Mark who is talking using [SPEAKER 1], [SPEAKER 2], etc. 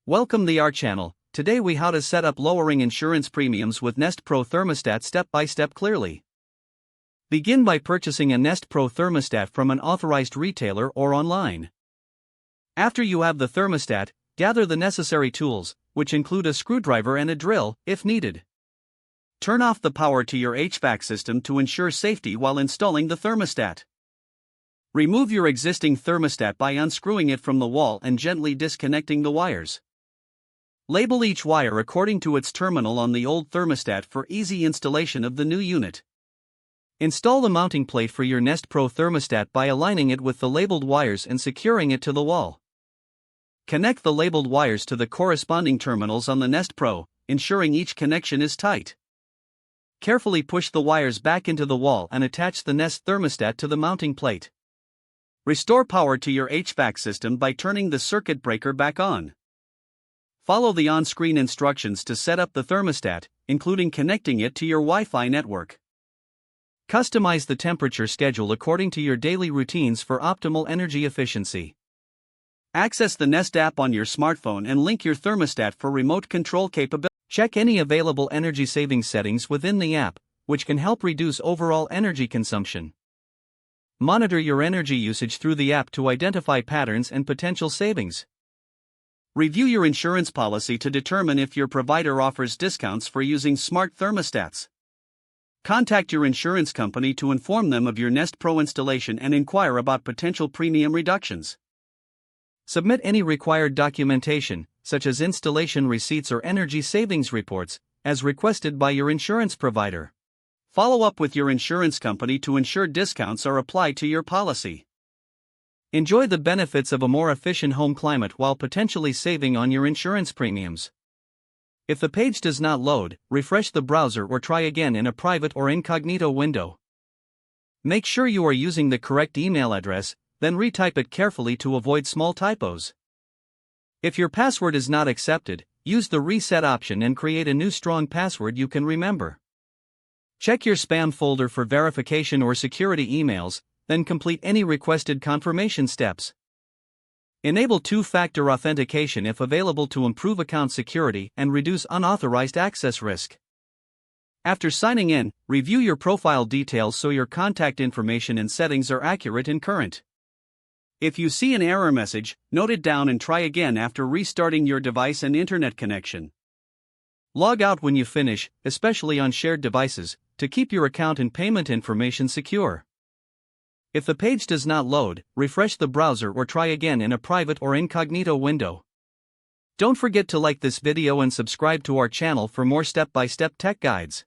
[SPEAKER 1] Welcome to our channel. Today we how to set up lowering insurance premiums with Nest Pro thermostat step by step clearly. Begin by purchasing a Nest Pro thermostat from an authorized retailer or online. After you have the thermostat, gather the necessary tools, which include a screwdriver and a drill, if needed. Turn off the power to your HVAC system to ensure safety while installing the thermostat. Remove your existing thermostat by unscrewing it from the wall and gently disconnecting the wires. Label each wire according to its terminal on the old thermostat for easy installation of the new unit. Install the mounting plate for your Nest Pro thermostat by aligning it with the labeled wires and securing it to the wall. Connect the labeled wires to the corresponding terminals on the Nest Pro, ensuring each connection is tight. Carefully push the wires back into the wall and attach the Nest thermostat to the mounting plate. Restore power to your HVAC system by turning the circuit breaker back on. Follow the on-screen instructions to set up the thermostat, including connecting it to your Wi-Fi network. Customize the temperature schedule according to your daily routines for optimal energy efficiency. Access the Nest app on your smartphone and link your thermostat for remote control capability. Check any available energy saving settings within the app, which can help reduce overall energy consumption. Monitor your energy usage through the app to identify patterns and potential savings. Review your insurance policy to determine if your provider offers discounts for using smart thermostats. Contact your insurance company to inform them of your Nest Pro installation and inquire about potential premium reductions. Submit any required documentation, such as installation receipts or energy savings reports, as requested by your insurance provider. Follow up with your insurance company to ensure discounts are applied to your policy. Enjoy the benefits of a more efficient home climate while potentially saving on your insurance premiums. If the page does not load, refresh the browser or try again in a private or incognito window. Make sure you are using the correct email address, then retype it carefully to avoid small typos. If your password is not accepted, use the reset option and create a new strong password you can remember. Check your spam folder for verification or security emails, then complete any requested confirmation steps. Enable two-factor authentication if available to improve account security and reduce unauthorized access risk. After signing in, review your profile details so your contact information and settings are accurate and current. If you see an error message, note it down and try again after restarting your device and internet connection. Log out when you finish, especially on shared devices, to keep your account and payment information secure. If the page does not load, refresh the browser or try again in a private or incognito window. Don't forget to like this video and subscribe to our channel for more step-by-step tech guides.